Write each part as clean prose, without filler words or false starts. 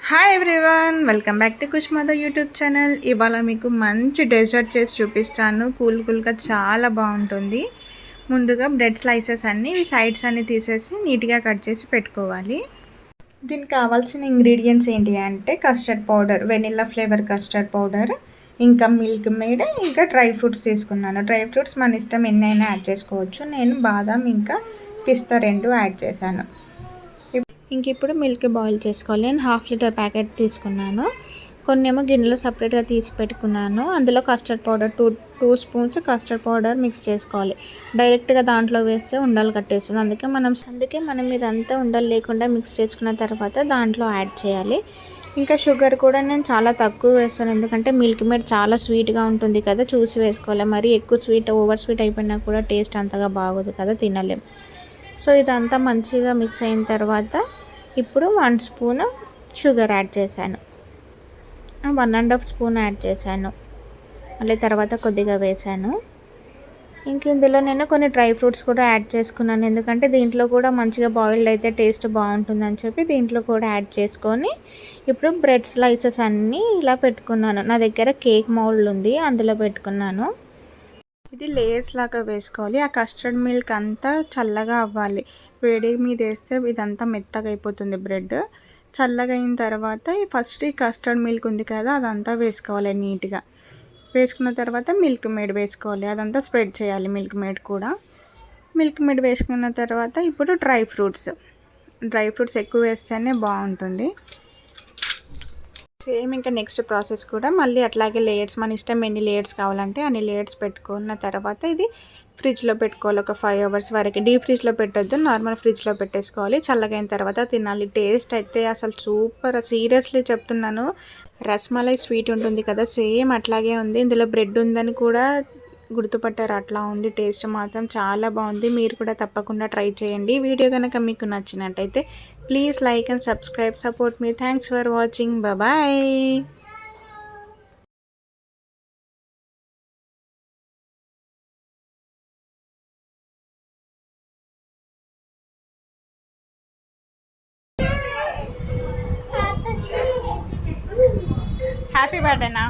Hi everyone, welcome back to కుష్మాద YouTube channel. ఇవాళ మీకు మంచి డెజర్ట్ చేసి చూపిస్తాను. కూల్గా చాలా బాగుంటుంది. ముందుగా బ్రెడ్ స్లైసెస్ అన్నీ సైడ్స్ అన్నీ తీసేసి నీట్గా కట్ చేసి పెట్టుకోవాలి. దీనికి కావాల్సిన ఇంగ్రీడియంట్స్ ఏంటి అంటే custard powder, vanilla flavour custard powder, ఇంకా మిల్క్ మేడ్, ఇంకా డ్రై ఫ్రూట్స్ తీసుకున్నాను. డ్రై ఫ్రూట్స్ మన ఇష్టం ఎన్నైనా యాడ్ చేసుకోవచ్చు. నేను బాదం ఇంకా పిస్తా 2 యాడ్ చేశాను. ఇంక ఇప్పుడు మిల్క్ బాయిల్ చేసుకోవాలి. నేను 1/2 లీటర్ ప్యాకెట్ తీసుకున్నాను. కొన్ని ఏమో గిన్నెలో సపరేట్గా తీసి పెట్టుకున్నాను. అందులో custard powder 2 spoons custard powder mix చేసుకోవాలి. డైరెక్ట్గా దాంట్లో వేస్తే ఉండలు కట్టేస్తుంది. అందుకే మనం ఇదంతా ఉండలు లేకుండా మిక్స్ చేసుకున్న తర్వాత దాంట్లో యాడ్ చేయాలి. ఇంకా షుగర్ కూడా నేను చాలా తక్కువ వేస్తాను, ఎందుకంటే మిల్క్ మేడ్ చాలా స్వీట్గా ఉంటుంది కదా, చూసి వేసుకోవాలి. మరి ఎక్కువ ఓవర్ స్వీట్ అయిపోయినా కూడా టేస్ట్ అంతగా బాగోదు కదా, తినలేం. సో ఇదంతా మంచిగా మిక్స్ అయిన తర్వాత ఇప్పుడు 1 స్పూన్ షుగర్ యాడ్ చేశాను, 1.5 స్పూన్ యాడ్ చేశాను. మళ్ళీ తర్వాత కొద్దిగా వేశాను. ఇంక ఇందులో నేను కొన్ని డ్రై ఫ్రూట్స్ కూడా యాడ్ చేసుకున్నాను, ఎందుకంటే దీంట్లో కూడా మంచిగా బాయిల్డ్ అయితే టేస్ట్ బాగుంటుందని చెప్పి దీంట్లో కూడా యాడ్ చేసుకొని ఇప్పుడు బ్రెడ్ స్లైసెస్ అన్నీ ఇలా పెట్టుకున్నాను. నా దగ్గర కేక్ మౌల్డ్ ఉంది, అందులో పెట్టుకున్నాను. ఇది లేయర్స్ లాగా వేసుకోవాలి. ఆ కస్టర్డ్ మిల్క్ అంతా చల్లగా అవ్వాలి. వేడి మీద వేస్తే ఇదంతా మెత్తగా అయిపోతుంది బ్రెడ్. చల్లగా అయిన తర్వాత ఫస్ట్ ఈ కస్టర్డ్ మిల్క్ ఉంది కదా, అదంతా వేసుకోవాలి నీట్గా. వేసుకున్న తర్వాత మిల్క్ మేడ్ వేసుకోవాలి, అదంతా స్ప్రెడ్ చేయాలి. మిల్క్ మేడ్ వేసుకున్న తర్వాత ఇప్పుడు డ్రై ఫ్రూట్స్ ఎక్కువ వేస్తేనే బాగుంటుంది. సేమ్ ఇంకా నెక్స్ట్ ప్రాసెస్ కూడా మళ్ళీ అట్లాగే లేయర్స్, మన ఇష్టం ఎన్ని లేయర్స్ కావాలంటే అన్ని లేయర్స్ పెట్టుకున్న తర్వాత ఇది ఫ్రిడ్జ్లో పెట్టుకోవాలి ఒక 5 అవర్స్ వరకు. డీప్ ఫ్రిడ్జ్లో పెట్టొద్దు, నార్మల్ ఫ్రిడ్జ్లో పెట్టేసుకోవాలి. చల్లగైన తర్వాత తినాలి. టేస్ట్ అయితే అసలు సూపర్, సీరియస్లీ చెప్తున్నాను. రస్మలై స్వీట్ ఉంటుంది కదా, సేమ్ అట్లాగే ఉంది. ఇందులో బ్రెడ్ ఉందని కూడా గుర్తుపట్టారు, అట్లా ఉంది. టేస్ట్ మాత్రం చాలా బాగుంది. మీరు కూడా తప్పకుండా ట్రై చేయండి. వీడియో కనుక మీకు నచ్చినట్టయితే please like and subscribe, support me. Thanks for watching. Bye. Happy బర్త్డేనా?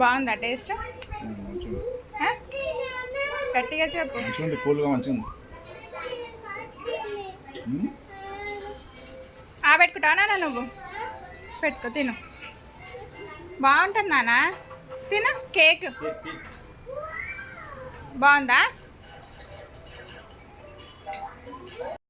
బాగుందా టేస్ట్? గట్టిగా చెప్పు. పెట్టుకుంటావా నువ్వు? పెట్టుకో, తిను. బాగుంటుంది నాన్న, తిను. కేక్ బాగుందా?